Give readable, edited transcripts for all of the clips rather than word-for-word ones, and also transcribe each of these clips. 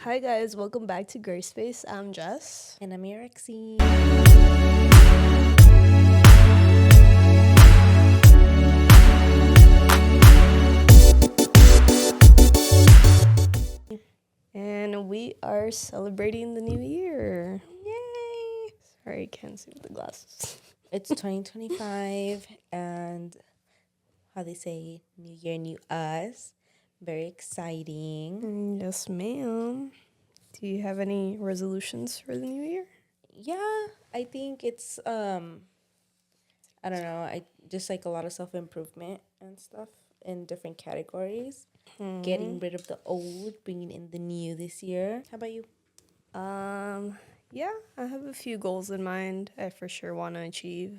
Hi guys, welcome back to Gray Space. I'm Jess. And I'm Yaretxi. And we are celebrating the new year. Yay! Sorry, I can't see with the glasses. It's 2025 and how they say, new year, new us. Very exciting. Yes, ma'am. Do you have any resolutions for the new year? Yeah, I think it's I don't know, I just like a lot of self-improvement and stuff in different categories. Getting rid of the old, bringing in the new this year. How about you? Yeah, I have a few goals in mind I for sure want to achieve.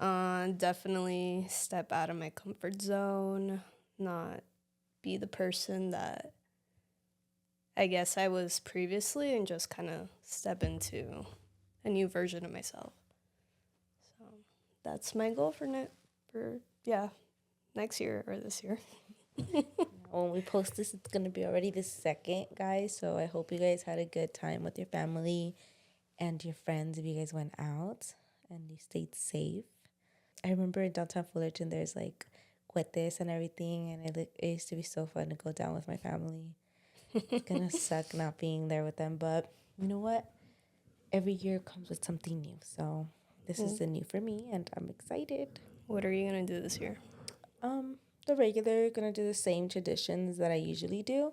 Definitely step out of my comfort zone, not be the person that I guess I was previously, and just kind of step into a new version of myself. So that's my goal for next year or this year. When we post this, it's gonna be already the second, guys. So I hope you guys had a good time with your family and your friends if you guys went out and you stayed safe. I remember in downtown Fullerton, there's like cohetes and everything, and it used to be so fun to go down with my family. It's gonna suck not being there with them, but you know what? Every year comes with something new. So this is the new for me, and I'm excited. What are you gonna do this year? The regular, gonna do the same traditions that I usually do,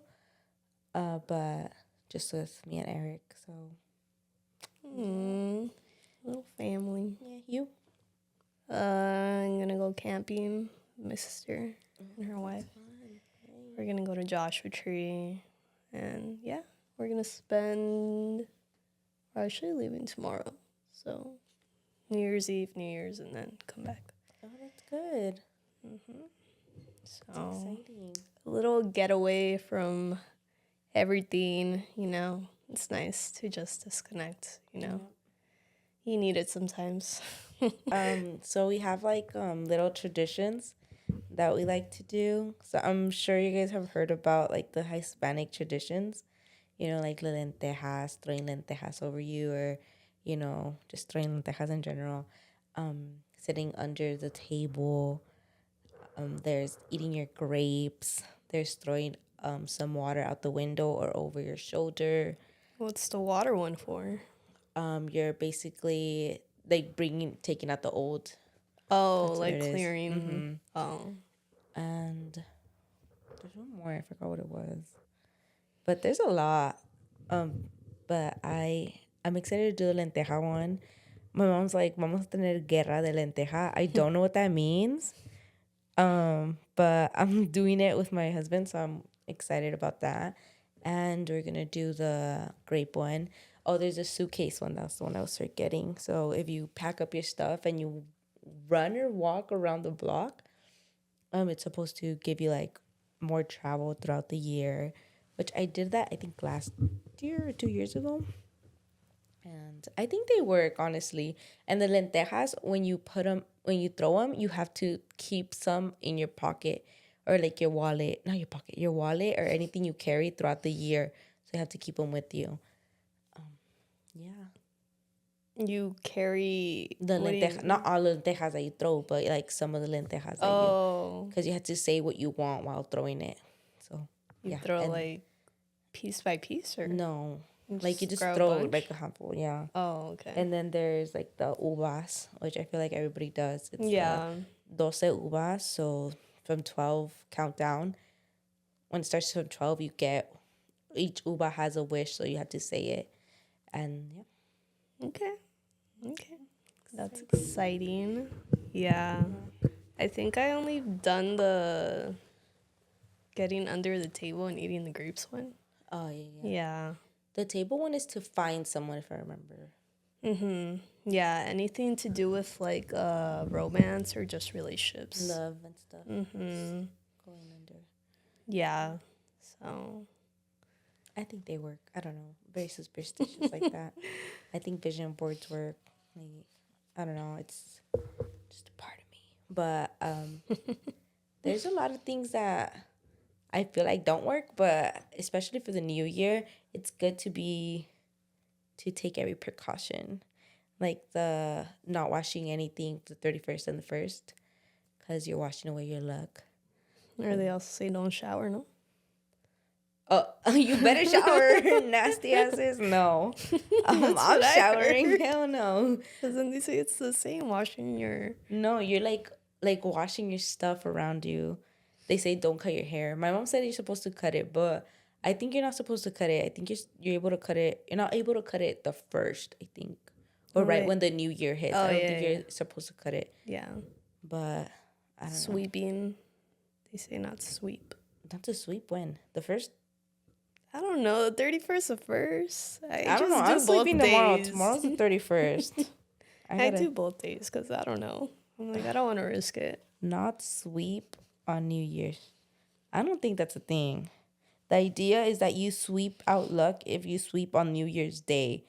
but just with me and Eric. So Little family. yeah, you. I'm gonna go camping with my sister and her wife. We're gonna go to Joshua Tree, and yeah, we're gonna spend. We're actually leaving tomorrow, so New Year's Eve, New Year's, and then come back. Oh, that's good. So Exciting. a little getaway from everything, It's nice to just disconnect, You need it sometimes. So we have like little traditions that we like to do. So I'm sure you guys have heard about like the Hispanic traditions, like the lentejas, throwing lentejas over you, or just throwing lentejas in general. Sitting under the table. There's eating your grapes. There's throwing some water out the window or over your shoulder. What's the water one for? You're basically like taking out the old. Oh, That's like what it is. clearing. Oh. And there's one more. I forgot what it was. But there's a lot. But I'm excited to do the lenteja one. My mom's like, vamos a tener guerra de lenteja. I don't know what that means. But I'm doing it with my husband, so I'm excited about that. And we're gonna do the grape one. Oh, there's a suitcase one. That's the one I was forgetting. So if you pack up your stuff and you run or walk around the block, it's supposed to give you like more travel throughout the year, which I did that I think last year or 2 years ago. And I think they work, honestly. And the lentejas, when you throw them, you have to keep some in your pocket or like your wallet, not your pocket, your wallet or anything you carry throughout the year. So you have to keep them with you. Yeah. You carry The lentejas, not all lentejas that you throw, but like some of the lentejas because you have to say what you want while throwing it. So you throw like piece by piece, or no. Like you just grab a throw bunch? like a handful, yeah. Oh, okay. And then there's like the uvas, which I feel like everybody does. It's yeah. 12 uvas, so from 12 count down. When it starts from 12, each uva has a wish, so you have to say it. And yeah. Okay. That's exciting. Yeah. I think I only done the getting under the table and eating the grapes one. Oh, yeah. Yeah. The table one is to find someone, if I remember. Yeah, anything to do with like romance or just relationships. Love and stuff. Going under. Yeah. So I think they work. I don't know. Very superstitious like that. I think vision boards work. Like, I don't know. It's just a part of me. But there's a lot of things that I feel like don't work, but especially for the new year, it's good to take every precaution, like the not washing anything the 31st and the 1st, because you're washing away your luck. Or they also say don't shower, no? Oh, you better shower, nasty asses. No, That's I'm what I showering. heard. Hell no. Because then they say it's the same washing your. No, you're like washing your stuff around you. They say don't cut your hair. My mom said you're supposed to cut it, but I think you're not supposed to cut it. I think you're able to cut it. You're not able to cut it the first, I think, or right Right. when the new year hits. Oh, I don't yeah, think yeah. you're supposed to cut it, Yeah. but I don't know. Sweeping. They say not to sweep. Not to sweep when the first. I don't know. The 31st of first. I don't know. I'm sleeping tomorrow. Tomorrow's the 31st. I do both days because I don't know. I'm like, I don't want to risk it. Not sweep on New Year's. I don't think that's a thing. The idea is that you sweep out luck if you sweep on New Year's Day.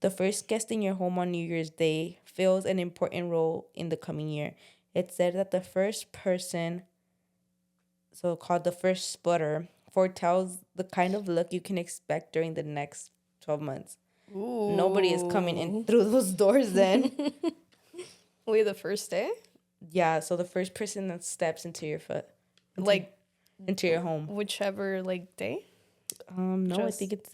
The first guest in your home on New Year's Day fills an important role in the coming year. It said that the first person, so called the first sputter, foretells the kind of luck you can expect during the next 12 months. Ooh. Nobody is coming in through those doors then. Wait, the first day? Yeah, so the first person that steps into your foot. Into your home. Whichever day? No, I think it's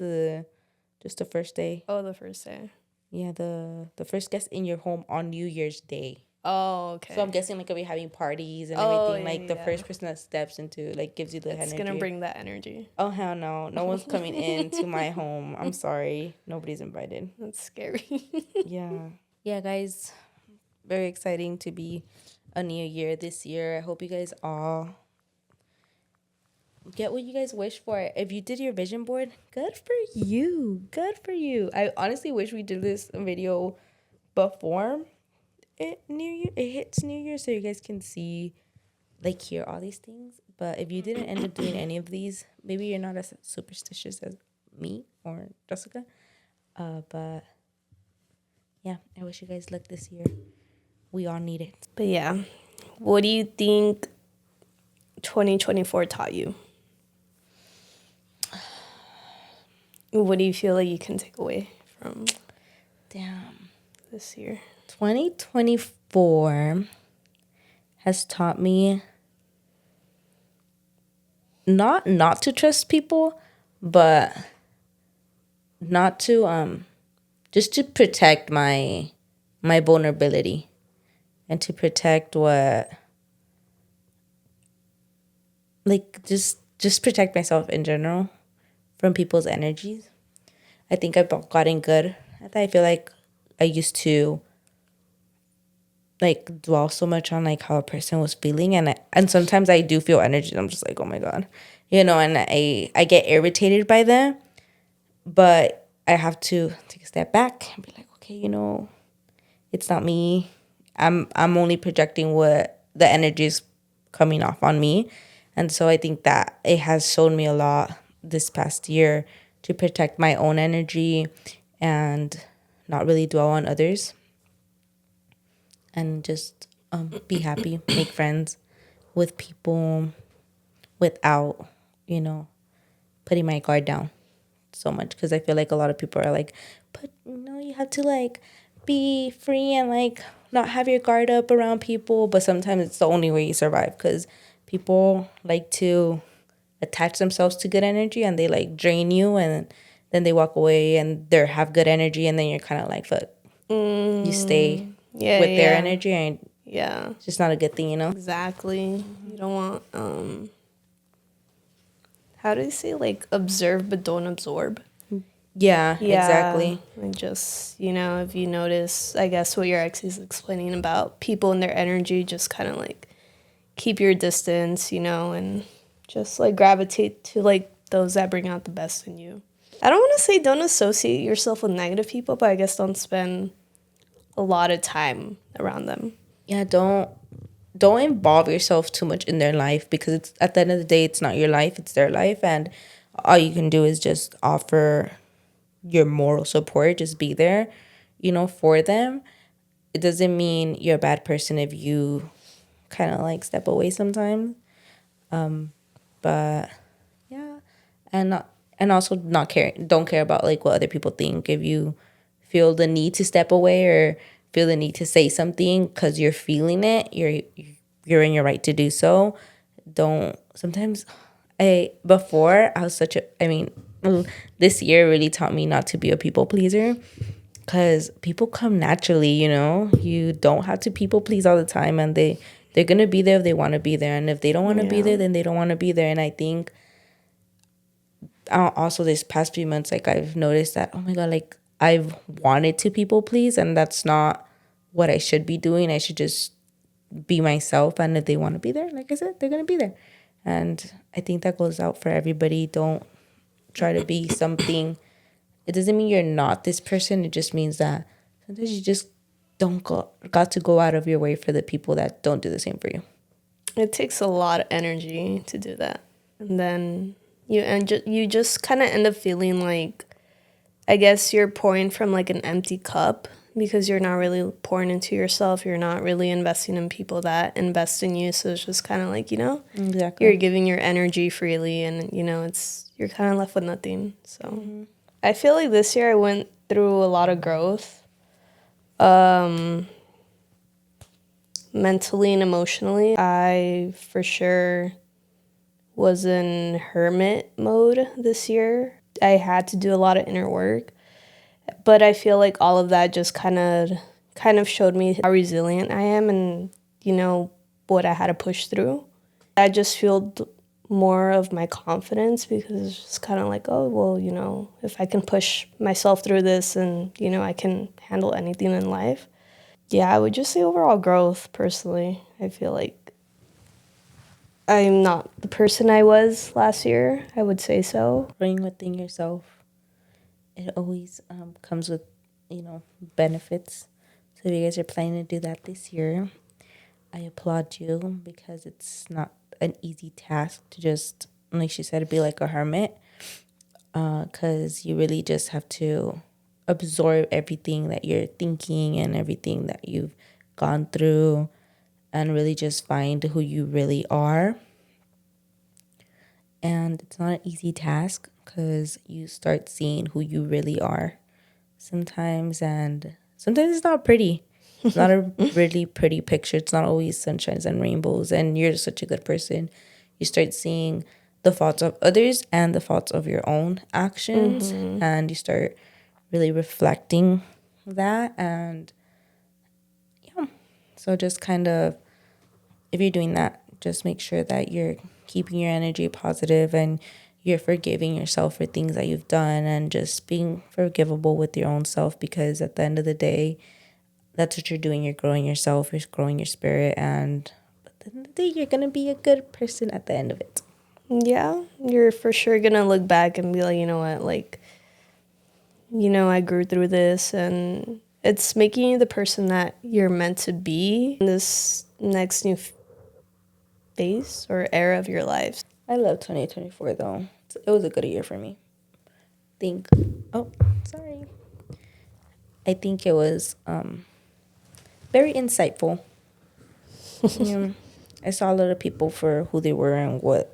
just the first day. Oh, the first day. Yeah, the first guest in your home on New Year's Day. Oh, okay. So I'm guessing if we're having parties and everything, the first person that steps into gives you the energy. It's gonna bring that energy. Oh hell no. No one's coming into my home. I'm sorry. Nobody's invited. That's scary. Yeah. Yeah, guys. Very exciting to be a new year this year. I hope you guys all get what you guys wish for. If you did your vision board, good for you. Good for you. I honestly wish we did this video before it hits New Year, so you guys can see, hear all these things. But if you didn't end up doing any of these, maybe you're not as superstitious as me or Jessica. But yeah, I wish you guys luck this year. We all need it. But yeah, what do you think 2024 taught you? What do you feel like you can take away from this year? 2024 has taught me not to trust people, but not to just to protect my vulnerability and to protect just protect myself in general from people's energies. I think I've gotten good at that. I feel like I used to dwell so much on how a person was feeling, and sometimes I do feel energy and I'm just like, oh my god, and I get irritated by them, but I have to take a step back and be like, okay, it's not me. I'm only projecting what the energy is coming off on me. And so I think that it has shown me a lot this past year to protect my own energy and not really dwell on others. And just be happy, make friends with people without, putting my guard down so much. Because I feel like a lot of people are like, but you have to be free and not have your guard up around people. But sometimes it's the only way you survive, because people like to attach themselves to good energy and they drain you, and then they walk away and they have good energy, and then you're kind of like, fuck, you stay with their energy, and it's just not a good thing, Exactly. You don't want how do you say observe but don't absorb? Yeah, exactly. And just, if you notice, I guess what Yaretxi is explaining about people and their energy, just kind of keep your distance, and just gravitate to those that bring out the best in you. I don't want to say don't associate yourself with negative people, but I guess don't spend a lot of time around them. Yeah, don't involve yourself too much in their life, because it's at the end of the day, it's not your life, it's their life, and all you can do is just offer your moral support, just be there, for them. It doesn't mean you're a bad person if you kind of step away sometimes. But and not and also not care don't care about like what other people think. If you feel the need to step away or feel the need to say something because you're feeling it, you're in your right to do so. Don't sometimes I was such a I mean this year really taught me not to be a people pleaser because people come naturally, you know. You don't have to people please all the time, and they're gonna be there if they want to be there, and if they don't want to be Yeah. there, then they don't want to be there. And I think also this past few months, like I've noticed that, oh my god, like I've wanted to people please, and that's not what I should be doing. I should just be myself, and if they want to be there, like I said, they're gonna be there. And I think that goes out for everybody. Don't try to be something. It doesn't mean you're not this person. It just means that sometimes you just don't got to go out of your way for the people that don't do the same for you. It takes a lot of energy to do that. And then you just kind of end up feeling like, I guess you're pouring from like an empty cup because you're not really pouring into yourself. You're not really investing in people that invest in you. So it's just kind of like, Exactly. you're giving your energy freely, and you're kind of left with nothing. So I feel like this year I went through a lot of growth, mentally and emotionally. I for sure was in hermit mode this year. I had to do a lot of inner work, but I feel like all of that just kind of showed me how resilient I am, and what I had to push through. I just fueled more of my confidence because it's just kind of like, oh well, if I can push myself through this, and I can handle anything in life. Yeah, I would just say overall growth. Personally, I feel like I'm not the person I was last year. I would say so. Growing within yourself, it always comes with, benefits. So if you guys are planning to do that this year, I applaud you because it's not an easy task to just, like she said, be like a hermit. Because you really just have to absorb everything that you're thinking and everything that you've gone through and really just find who you really are. And it's not an easy task because you start seeing who you really are sometimes, and sometimes it's not pretty. It's not a really pretty picture. It's not always sunshines and rainbows, and you're such a good person. You start seeing the faults of others and the faults of your own actions, and you start really reflecting that. And yeah, so just kind of, if you're doing that, just make sure that you're keeping your energy positive and you're forgiving yourself for things that you've done and just being forgivable with your own self, because at the end of the day, that's what you're doing. You're growing yourself, you're growing your spirit, and at the end of the day, you're going to be a good person at the end of it. Yeah, you're for sure gonna look back and be like, you know what, like, I grew through this, and it's making you the person that you're meant to be in this next new phase or era of your life. I love 2024 though. It was a good year for me. Oh, sorry. I think it was very insightful. Yeah, I saw a lot of people for who they were and what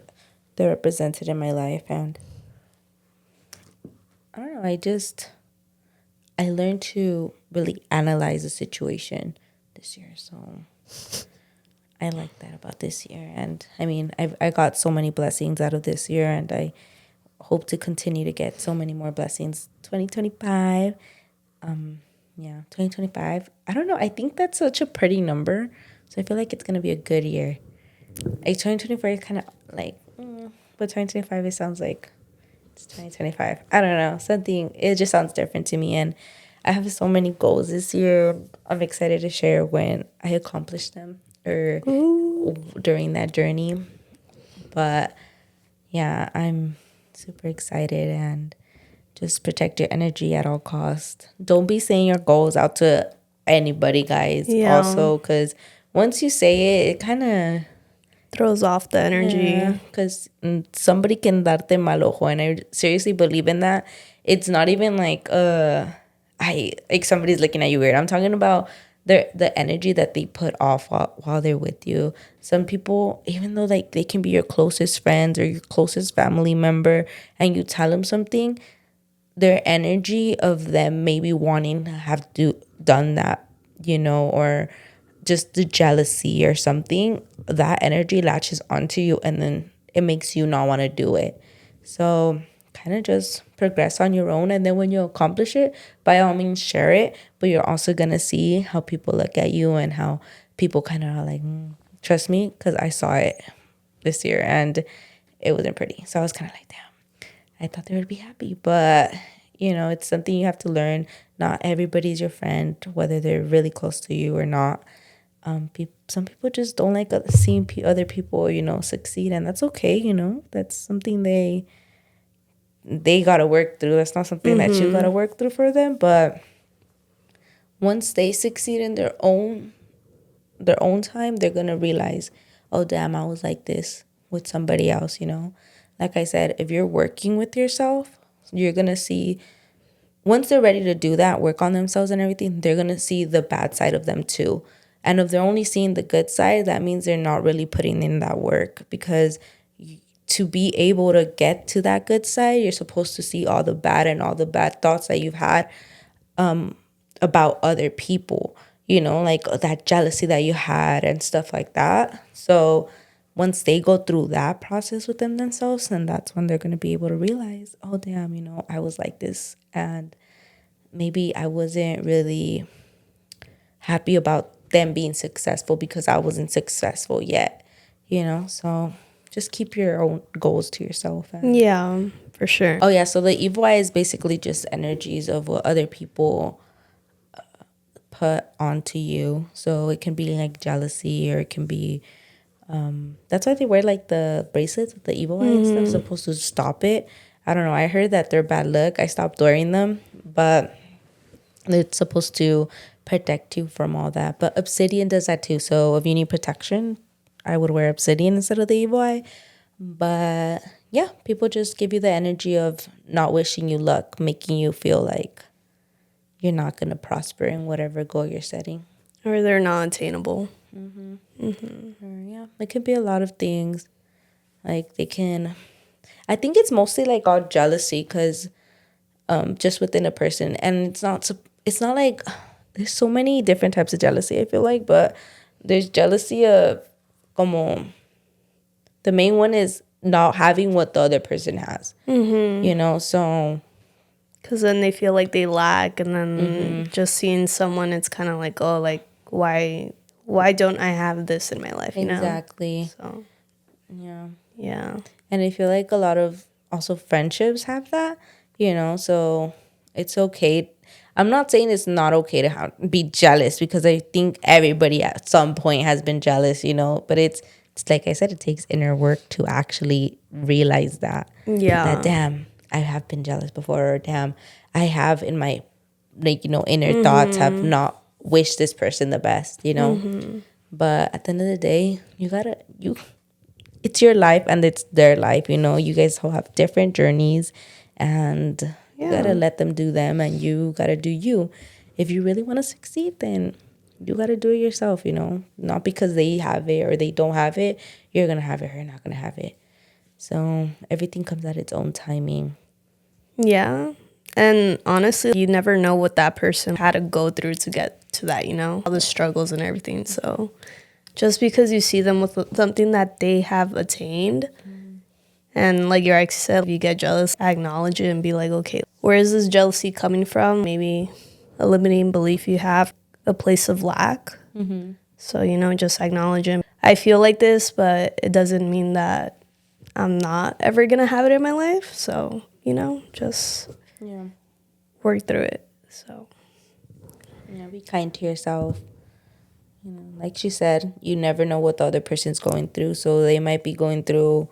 they represented in my life, and I don't know. I learned to really analyze the situation this year, so I like that about this year. And I mean, I got so many blessings out of this year, and I hope to continue to get so many more blessings. 2025, yeah, 2025. I don't know. I think that's such a pretty number, so I feel like it's gonna be a good year. Like 2024 is kind of like, but 2025 it sounds like it's 2025. I don't know, something. It just sounds different to me, and I have so many goals this year. I'm excited to share when I accomplish them or during that journey. But yeah, I'm super excited, and just protect your energy at all costs. Don't be saying your goals out to anybody, guys. Yeah. Also, because once you say it, it kind of Throws off the energy. because somebody can darte mal ojo, and I seriously believe in that. It's not even like I like somebody's looking at you weird. I'm talking about the energy that they put off while they're with you. Some people, even though like they can be your closest friends or your closest family member, and you tell them something, their energy of them maybe wanting to have done that, or just the jealousy or something, that energy latches onto you, and then it makes you not want to do it. So kind of just progress on your own, and then when you accomplish it, by all means share it. But you're also gonna see how people look at you and how people kind of are like, trust me, because I saw it this year and it wasn't pretty. So I was kind of like, damn, I thought they would be happy, but it's something you have to learn. Not everybody's your friend, whether they're really close to you or not. Some people just don't like seeing other people, succeed, and that's okay. That's something they gotta work through. That's not something that you gotta work through for them. But once they succeed in their own time, they're gonna realize, oh damn, I was like this with somebody else. Like I said, if you're working with yourself, you're gonna see, once they're ready to do that, work on themselves and everything, they're gonna see the bad side of them too. And if they're only seeing the good side, that means they're not really putting in that work, because to be able to get to that good side, you're supposed to see all the bad and all the bad thoughts that you've had about other people, like that jealousy that you had and stuff like that. So once they go through that process within themselves, then that's when they're going to be able to realize, oh, damn, I was like this. And maybe I wasn't really happy about them being successful because I wasn't successful yet, So just keep your own goals to yourself. Yeah, for sure. Oh, yeah. So the evil eye is basically just energies of what other people put onto you. So it can be like jealousy, or it can be, that's why they wear like the bracelets with the evil eye and stuff, supposed to stop it. I don't know. I heard that they're bad luck. I stopped wearing them, but it's supposed to protect you from all that. But obsidian does that too. So if you need protection, I would wear obsidian instead of the evil eye. But yeah, people just give you the energy of not wishing you luck, making you feel like you're not going to prosper in whatever goal you're setting. Or they're not attainable. Yeah, it could be a lot of things. Like I think it's mostly like all jealousy, because just within a person. And it's not like, there's so many different types of jealousy, I feel like, but there's jealousy of, como, the main one is not having what the other person has, so. Because then they feel like they lack, and then just seeing someone, it's kind of like, oh, like, why don't I have this in my life, Exactly. So, Yeah. And I feel like a lot of also friendships have that, so it's okay. I'm not saying it's not okay to be jealous, because I think everybody at some point has been jealous, but it's like I said, it takes inner work to actually realize that. Yeah. That, damn, I have been jealous before, or damn, I have in my, like, inner thoughts have not wished this person the best, But at the end of the day, it's your life and it's their life, You guys all have different journeys, and you gotta let them do them, and you gotta do you. If you really want to succeed, then you gotta do it yourself, Not because they have it or they don't have it, you're gonna have it or you're not gonna have it. So everything comes at its own timing. Yeah. And honestly, you never know what that person had to go through to get to that, all the struggles and everything. So just because you see them with something that they have attained, and like Yaretxi said, if you get jealous, acknowledge it and be like, okay, where is this jealousy coming from? Maybe a limiting belief you have, a place of lack. So, just acknowledge it. I feel like this, but it doesn't mean that I'm not ever going to have it in my life. So, just work through it. So, be kind to yourself. Like she said, you never know what the other person's going through. So they might be going through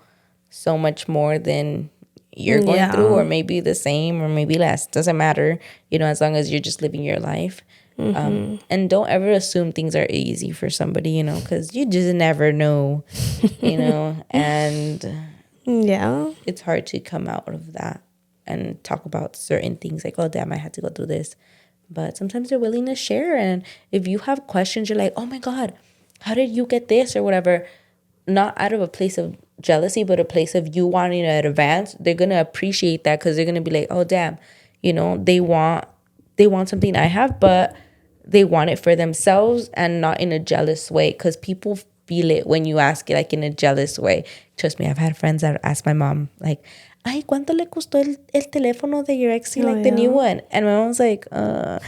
so much more than you're going through, or maybe the same, or maybe less. Doesn't matter, as long as you're just living your life. And don't ever assume things are easy for somebody, because you just never know, and it's hard to come out of that and talk about certain things like, oh, damn, I had to go through this. But sometimes they're willing to share. And if you have questions, you're like, oh my God, how did you get this or whatever? Not out of a place of jealousy, but a place of you wanting to advance. They're going to appreciate that because they're going to be like, oh, damn, they want something I have, but they want it for themselves and not in a jealous way, because people feel it when you ask it like in a jealous way. Trust me, I've had friends that ask my mom like, ay, ¿cuánto le costó el teléfono de Yaretxi, like the new one? And my mom's like, but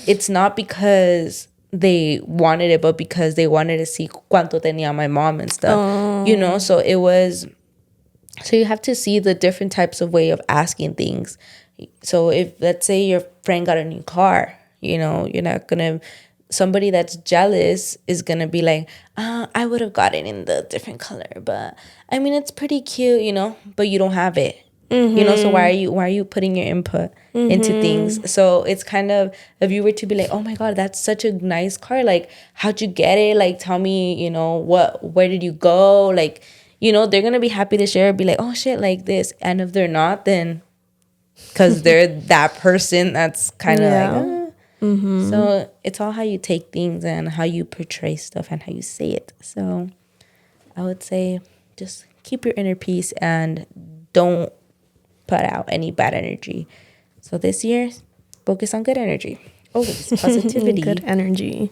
it's not because they wanted it, but because they wanted to see cuánto tenía my mom and stuff, so it was, so you have to see the different types of way of asking things. So if, let's say your friend got a new car, you're not gonna, somebody that's jealous is gonna be like, I would have got it in the different color, but I mean it's pretty cute, but you don't have it. So why are you putting your input into things? So it's kind of, if you were to be like, oh my God, that's such a nice car, like how'd you get it, like tell me, where did you go, like, they're gonna be happy to share, be like, oh shit, like this. And if they're not, then because they're that person that's kind of like so it's all how you take things and how you portray stuff and how you say it. So I would say just keep your inner peace and don't put out any bad energy. So this year, focus on good energy. Always positivity. Good energy.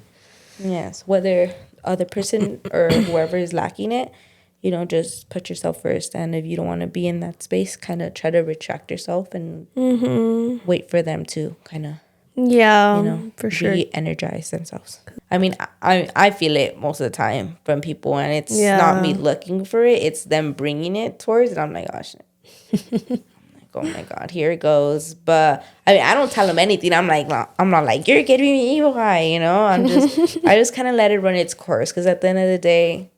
Yes. Whether other person or whoever is lacking it, just put yourself first. And if you don't want to be in that space, kind of try to retract yourself and wait for them to kind of, for sure, re-energize themselves. I mean, I feel it most of the time from people, and it's not me looking for it. It's them bringing it towards, and I'm like, gosh. Oh my God, here it goes. But I mean, I don't tell them anything. I'm not like, you're giving me evil eye, I just kind of let it run its course, because at the end of the day,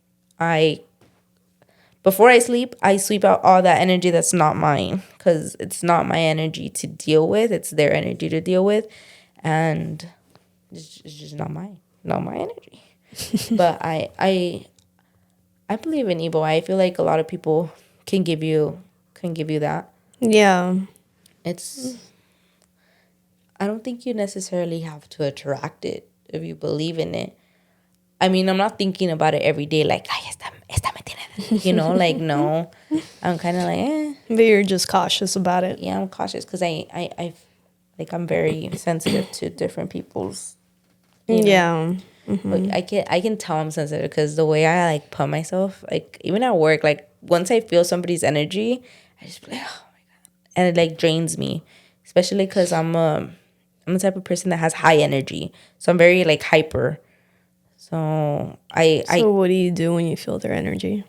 before I sleep out all that energy that's not mine, because it's not my energy to deal with. It's their energy to deal with, and it's just not my energy. But I believe in evil eye. I feel like a lot of people can give you that. Yeah. I don't think you necessarily have to attract it if you believe in it. I mean, I'm not thinking about it every day like, ay, esta me tiene, like, no. I'm kind of like, But you're just cautious about it. Yeah, I'm cautious because I'm very sensitive to different people's, Yeah. But I can tell I'm sensitive because the way I like put myself, like even at work, like once I feel somebody's energy, I just be like, oh my God. And it like drains me, especially because I'm the type of person that has high energy. So I'm very like hyper. So So what do you do when you feel their energy?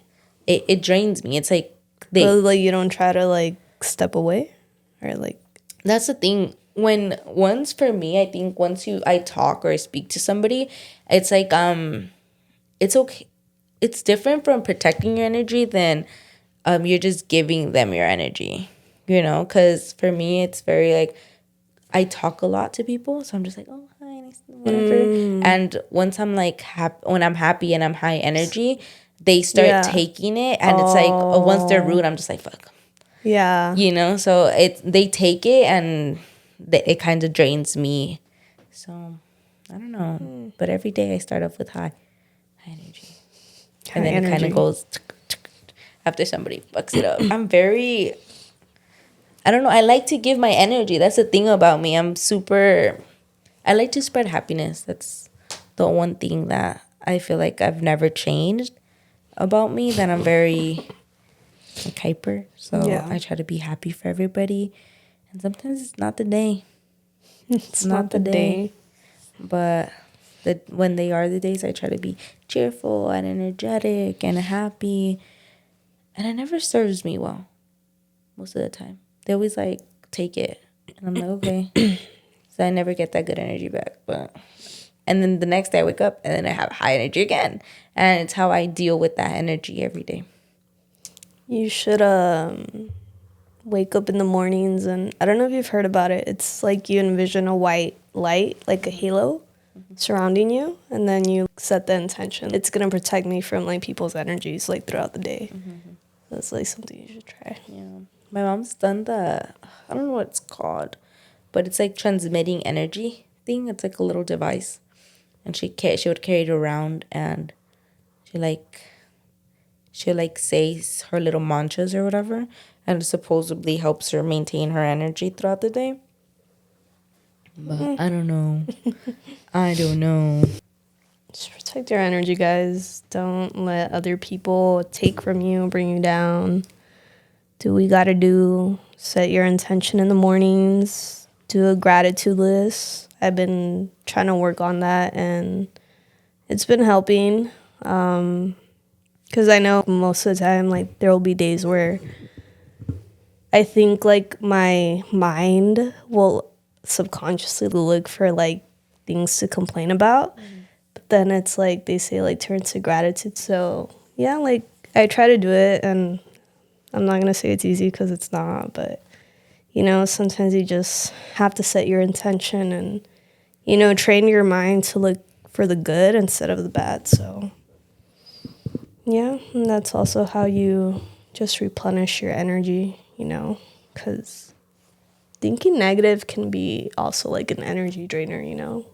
It drains me. It's like like you don't try to like step away, or like, that's the thing. Once for me, I think once I talk or speak to somebody, it's like it's okay. It's different from protecting your energy than you're just giving them your energy, because for me it's very like I talk a lot to people, so I'm just like, oh hi, nice, whatever. And once I'm like when I'm happy and I'm high energy, they start taking it, and it's like once they're rude, I'm just like fuck. Yeah. So they take it, and it kind of drains me. So I don't know, but every day I start off with high energy, and then it kind of goes after somebody fucks it up. I'm very, I don't know. I like to give my energy. That's the thing about me. I like to spread happiness. That's the one thing that I feel like I've never changed about me. That I'm very like hyper. So I try to be happy for everybody. And sometimes it's not the day. It's not the day. But when they are the days, I try to be cheerful and energetic and happy. And it never serves me well most of the time. They always like take it. And I'm like, okay. So I never get that good energy back. And then the next day I wake up and then I have high energy again. And it's how I deal with that energy every day. You should wake up in the mornings, and I don't know if you've heard about it. It's like you envision a white light, like a halo, surrounding you, and then you set the intention. It's gonna protect me from like people's energies like throughout the day. That's like something you should try. Yeah, my mom's done I don't know what it's called, but it's like transmitting energy thing. It's like a little device, and she would carry it around, and she like she'll like say her little mantras or whatever, and it supposedly helps her maintain her energy throughout the day. But I don't know. I don't know. Just protect your energy, guys. Don't let other people take from you, bring you down. Do what you gotta do. Set your intention in the mornings. Do a gratitude list. I've been trying to work on that, and it's been helping. Because I know most of the time, like, there will be days where I think, like, my mind will subconsciously look for, like, things to complain about. But then it's like they say, like, turn to gratitude. So, yeah, like, I try to do it, and I'm not going to say it's easy because it's not. But, you know, sometimes you just have to set your intention and, you know, train your mind to look for the good instead of the bad. So, yeah, and that's also how you just replenish your energy, you know, because thinking negative can be also like an energy drainer, you know,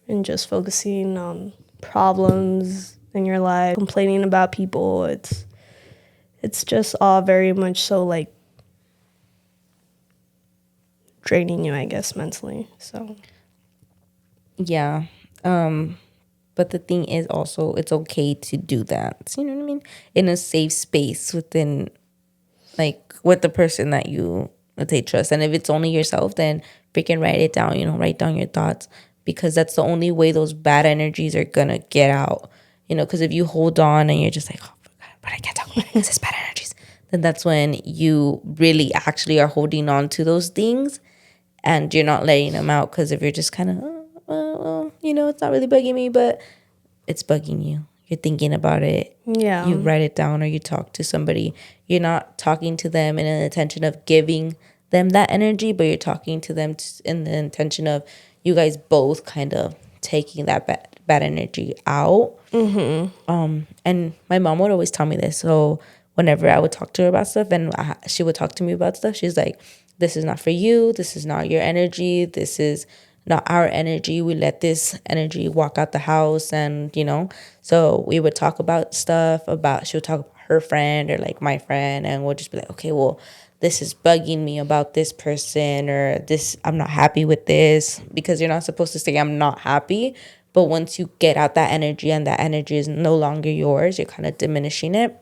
and just focusing on problems in your life, complaining about people. It's just all very much so like draining you, I guess, mentally. So Yeah. But the thing is also it's okay to do that. You know what I mean? In a safe space within like with the person that you let's say trust. And if it's only yourself, then freaking write it down, you know, write down your thoughts because that's the only way those bad energies are gonna get out. You know, because if you hold on and you're just like, oh, but I can't talk about it because it's bad energies, then that's when you really actually are holding on to those things and you're not letting them out. Because if you're just kind of, oh, well, you know, it's not really bugging me, but it's bugging you. You're thinking about it. yeah. You write it down or you talk to somebody. You're not talking to them in an intention of giving them that energy, but you're talking to them in the intention of you guys both kind of taking that bad energy out. And my mom would always tell me this. So whenever I would talk to her about stuff and she would talk to me about stuff, she's like, this is not for you. This is not your energy. This is not our energy. We let this energy walk out the house. And, you know, so we would talk about stuff about, she would talk about her friend or like my friend. And we'll just be like, okay, well, this is bugging me about this person or this, I'm not happy with this because you're not supposed to say I'm not happy. But once you get out that energy and that energy is no longer yours, you're kind of diminishing it.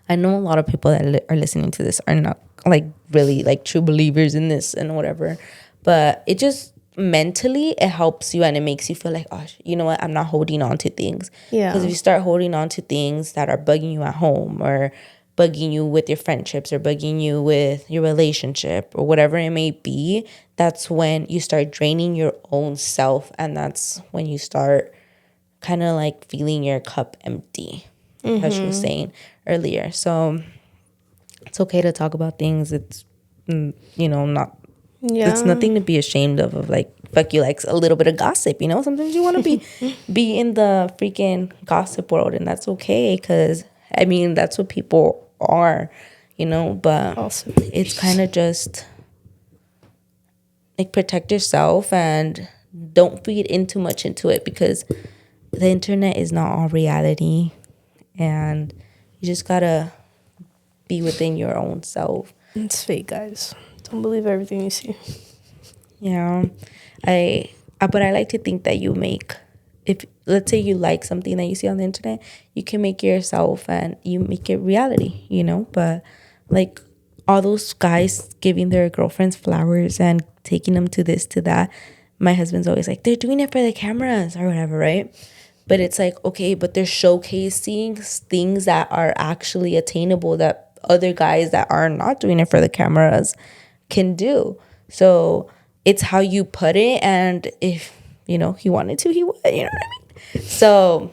I know a lot of people that are listening to this are not like really like true believers in this and whatever, but it just mentally it helps you and it makes you feel like, oh, you know what, I'm not holding on to things. Yeah. Because if you start holding on to things that are bugging you at home or bugging you with your friendships or bugging you with your relationship or whatever it may be, that's when you start draining your own self, and that's when you start kind of like feeling your cup empty, as she was saying earlier. So it's okay to talk about things. It's you know, not Yeah. it's nothing to be ashamed of like fuck you, like a little bit of gossip, you know. Sometimes you want to be in the freaking gossip world, and that's okay because I mean that's what people are, you know. But Also, it's kind of just like protect yourself and don't feed in too much into it because the internet is not all reality, and you just gotta be within your own self. it's fake, guys. Don't believe everything you see. Yeah, but I like to think that you make, if let's say you like something that you see on the internet, you can make it yourself and you make it reality, you know. But like all those guys giving their girlfriends flowers and taking them to this to that, my husband's always like they're doing it for the cameras or whatever, right? But it's like, okay, but they're showcasing things that are actually attainable that other guys that are not doing it for the cameras can do. So it's how you put it, and if you know he wanted to, he would. You know what I mean? So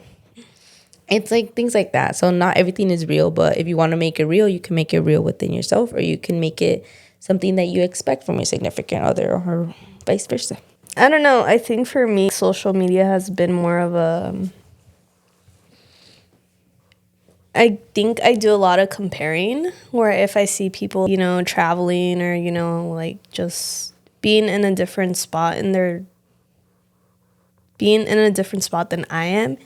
it's like things like that. So not everything is real, but if you want to make it real, you can make it real within yourself, or you can make it something that you expect from your significant other, or vice versa. I don't know. I think for me, social media has been more of a. I think I do a lot of comparing where if I see people, you know, traveling or, you know, like just being in a different spot than I am,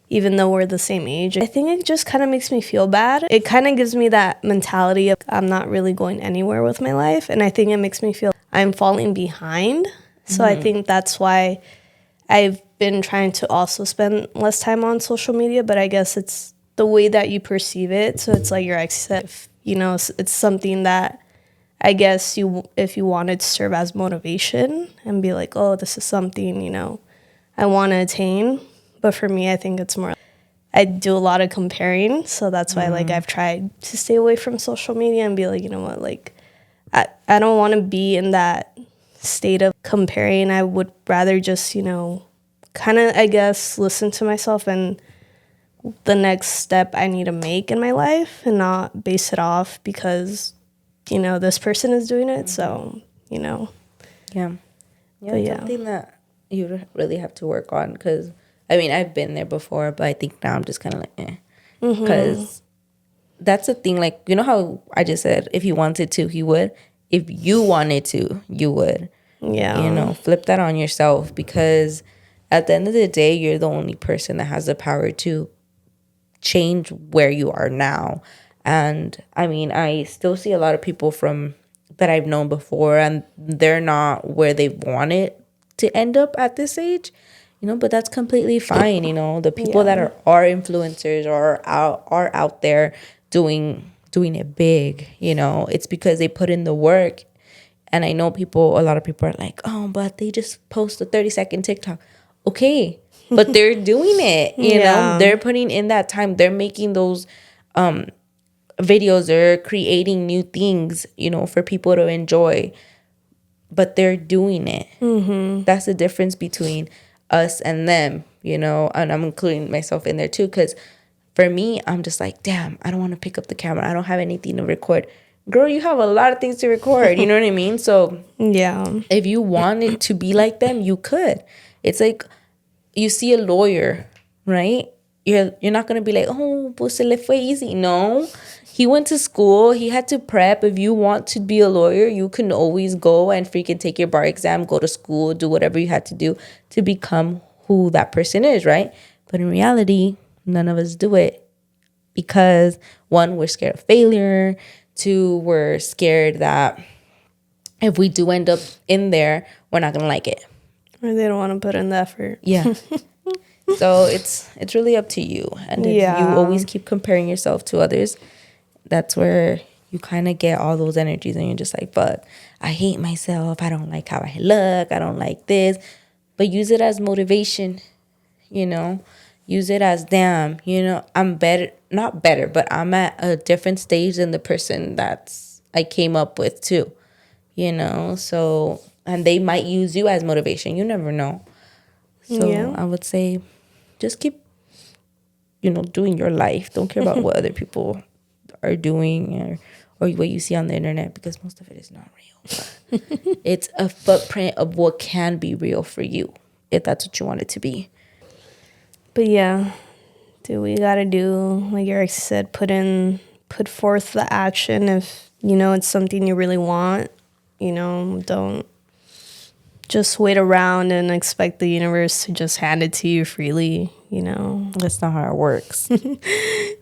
even though we're the same age. I think it just kind of makes me feel bad. It kind of gives me that mentality of I'm not really going anywhere with my life. And I think it makes me feel I'm falling behind. So I think that's why I've been trying to also spend less time on social media. But I guess it's the way that you perceive it. So it's like your ex said, it's something that I guess if you wanted to serve as motivation and be like, oh, this is something, I want to attain. But for me, I think it's more, I do a lot of comparing. So that's why, like, I've tried to stay away from social media and be like, you know what, like, I don't want to be in that state of comparing. I would rather just, kind of, I guess, listen to myself and the next step I need to make in my life and not base it off because, this person is doing it. So, Yeah. Yeah, But it's yeah. something that you really have to work on because, I mean, I've been there before, but I think now I'm just kind of like, eh. Because that's the thing, like, you know how I just said, if he wanted to, he would. If you wanted to, you would. Yeah. Flip that on yourself because at the end of the day, you're the only person that has the power to change where you are now. And I mean, I still see a lot of people from that I've known before and they're not where they wanted to end up at this age, but that's completely fine. The people that are influencers or are out there doing it big, it's because they put in the work. And I know a lot of people are like, oh, but they just post a 30-second TikTok. Okay, but they're doing it, Yeah. They're putting in that time. They're making those videos. They're creating new things, for people to enjoy. But they're doing it. That's the difference between us and them, and I'm including myself in there too. Because for me, I'm just like, damn, I don't want to pick up the camera. I don't have anything to record. Girl, you have a lot of things to record. You know what I mean? So Yeah. if you wanted to be like them, you could. It's like you see a lawyer, right? You're not gonna be like, oh, pues se le fue easy. No, he went to school. He had to prep. If you want to be a lawyer, you can always go and freaking take your bar exam, go to school, do whatever you had to do to become who that person is, right? But in reality, none of us do it because one, we're scared of failure. Two, we're scared that if we do end up in there, we're not gonna like it. Or they don't want to put in the effort. Yeah. So it's really up to you. And if you always keep comparing yourself to others, that's where you kind of get all those energies and you're just like, but I hate myself. I don't like how I look. I don't like this. But use it as motivation, Use it as, damn, I'm better, not better, but I'm at a different stage than the person I came up with too, So, and they might use you as motivation. You never know. So I would say just keep, doing your life. Don't care about what other people are doing or what you see on the internet because most of it is not real. It's a footprint of what can be real for you if that's what you want it to be. But yeah, we gotta do, like Yaretxi said, put forth the action if, it's something you really want. Don't just wait around and expect the universe to just hand it to you freely, That's not how it works. Like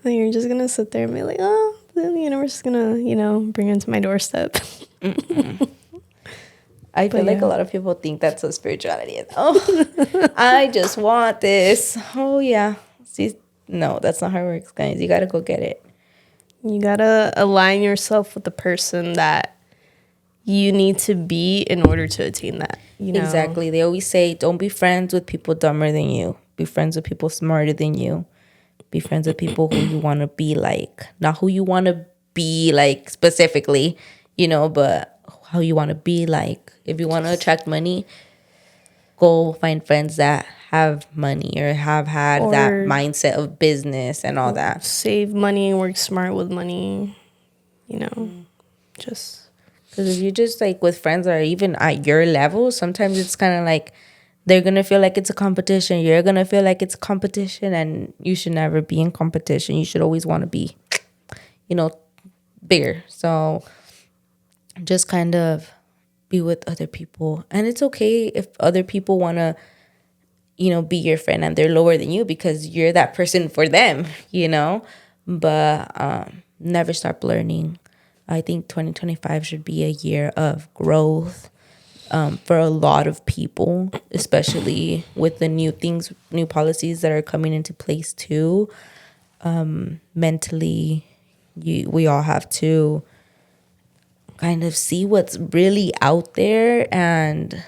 you're just gonna sit there and be like, oh, then the universe is gonna, bring it to my doorstep. I feel like a lot of people think that's what spirituality is. Oh, I just want this. Oh, yeah. See, no, that's not how it works, guys. You got to go get it. You gotta align yourself with the person that you need to be in order to attain that. Exactly. They always say, don't be friends with people dumber than you. Be friends with people smarter than you. Be friends with people who you want to be like. Not who you want to be like specifically, but how you want to be like. If you want to attract money, go find friends that have money or have had that mindset of business and all that. Save money, work smart with money, just. Because if you're just like with friends that are even at your level, sometimes it's kind of like they're going to feel like it's a competition. You're going to feel like it's a competition and you should never be in competition. You should always want to be, bigger. So just kind of be with other people. And it's okay if other people want to, be your friend and they're lower than you because you're that person for them, But never stop learning. I think 2025 should be a year of growth for a lot of people, especially with the new policies that are coming into place too. Mentally, we all have to kind of see what's really out there and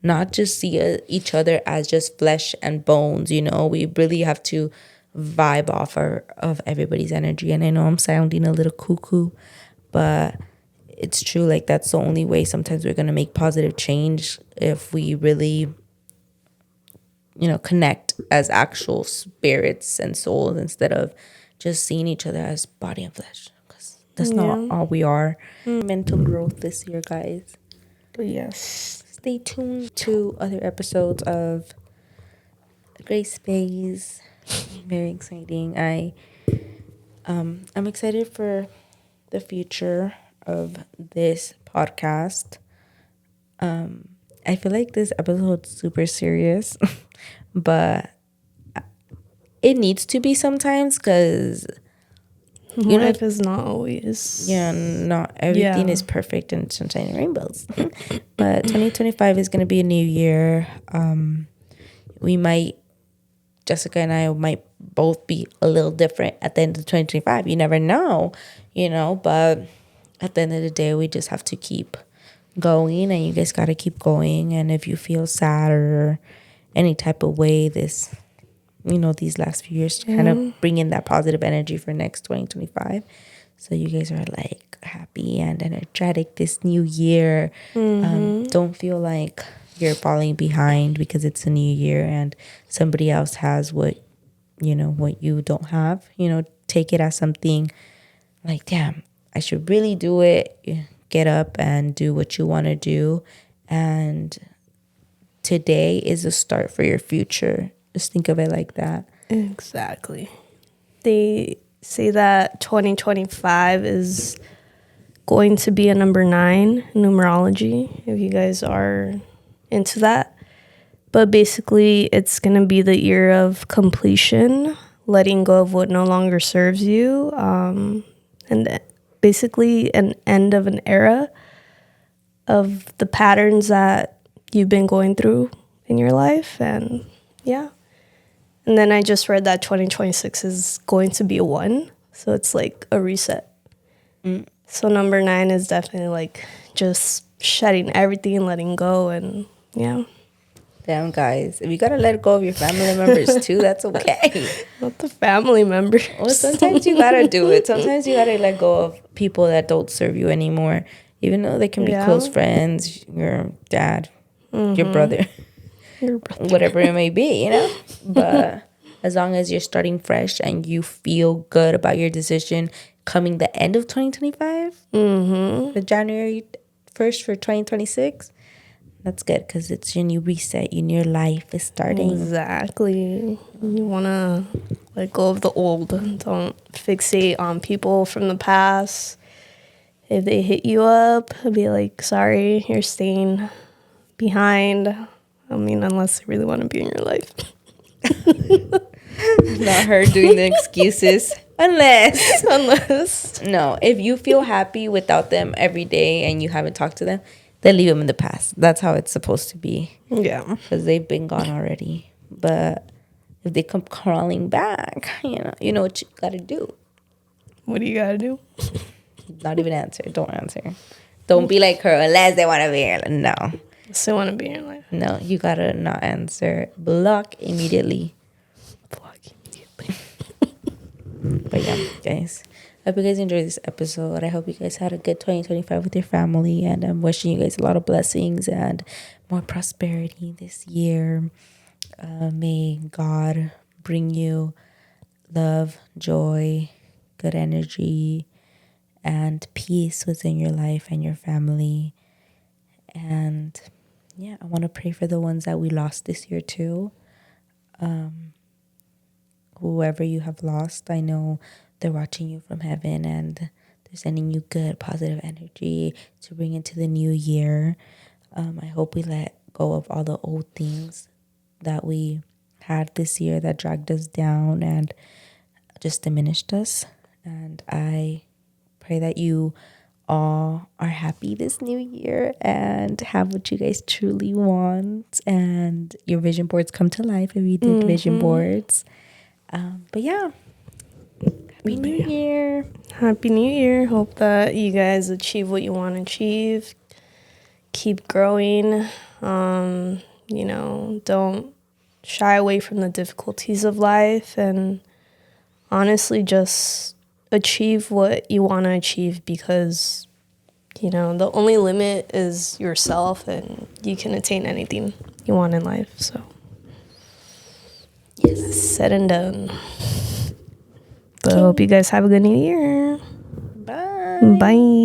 not just see each other as just flesh and bones. We really have to vibe off of everybody's energy. And I know I'm sounding a little cuckoo, but it's true. Like, that's the only way sometimes we're going to make positive change, if we really connect as actual spirits and souls instead of just seeing each other as body and flesh, because that's not all we are. Mental growth this year, guys. But yes, stay tuned to other episodes of Grace Phase. Very exciting. I'm excited for the future of this podcast. I feel like this episode's super serious, but it needs to be sometimes, because life is not always. not everything is perfect and sunshine and rainbows. But 2025 is going to be a new year. Jessica and I might both be a little different at the end of 2025. You never know, but at the end of the day, we just have to keep going, and you guys got to keep going. And if you feel sad or any type of way these last few years, kind of bring in that positive energy for next 2025. So you guys are like happy and energetic this new year. Don't feel like you're falling behind because it's a new year and somebody else has what you don't have. Take it as something like, damn, I should really do it. Get up and do what you want to do. And today is a start for your future. Just think of it like that. Exactly. They say that 2025 is going to be a number 9 in numerology, if you guys are into that. But basically, it's going to be the year of completion, letting go of what no longer serves you, and basically an end of an era of the patterns that you've been going through in your life. And yeah. And then I just read that 2026 is going to be a 1. So it's like a reset. So number 9 is definitely like just shedding everything, letting go, and yeah. Damn, guys. If you got to let go of your family members too, that's okay. Not the family members. Well, sometimes you got to do it. Sometimes you got to let go of people that don't serve you anymore. Even though they can be close friends, your dad, your brother, whatever it may be, But as long as you're starting fresh and you feel good about your decision coming the end of 2025, the January 1st for 2026, that's good, because it's your new reset. Your new life is starting. Exactly. You want to let go of the old. Don't fixate on people from the past. If they hit you up, be like, sorry, you're staying behind. I mean, unless they really want to be in your life. Not her doing the excuses. Unless. No, if you feel happy without them every day and you haven't talked to them, then leave them in the past. That's how it's supposed to be. Yeah. Because they've been gone already. But if they come crawling back, you know what you got to do. What do you got to do? Not even answer. Don't answer. Don't be like her unless they want to be here. No. Still want to be in your life. No, you got to not answer. Block immediately. But yeah, guys, I hope you guys enjoyed this episode. I hope you guys had a good 2025 with your family, and I'm wishing you guys a lot of blessings and more prosperity this year. May God bring you love, joy, good energy, and peace within your life and your family. And yeah, I want to pray for the ones that we lost this year too. Whoever you have lost, I know they're watching you from heaven and They're sending you good, positive energy to bring into the new year. I hope we let go of all the old things that we had this year that dragged us down and just diminished us. And I pray that you all are happy this new year and have what you guys truly want, and your vision boards come to life if you did vision boards. But yeah, happy new year. Happy New Year. Hope that you guys achieve what you want to achieve. Keep growing. Don't shy away from the difficulties of life, and honestly just achieve what you want to achieve, because the only limit is yourself, and you can attain anything you want in life. So yes, said and done. But I hope you guys have a good new year. Bye. Bye.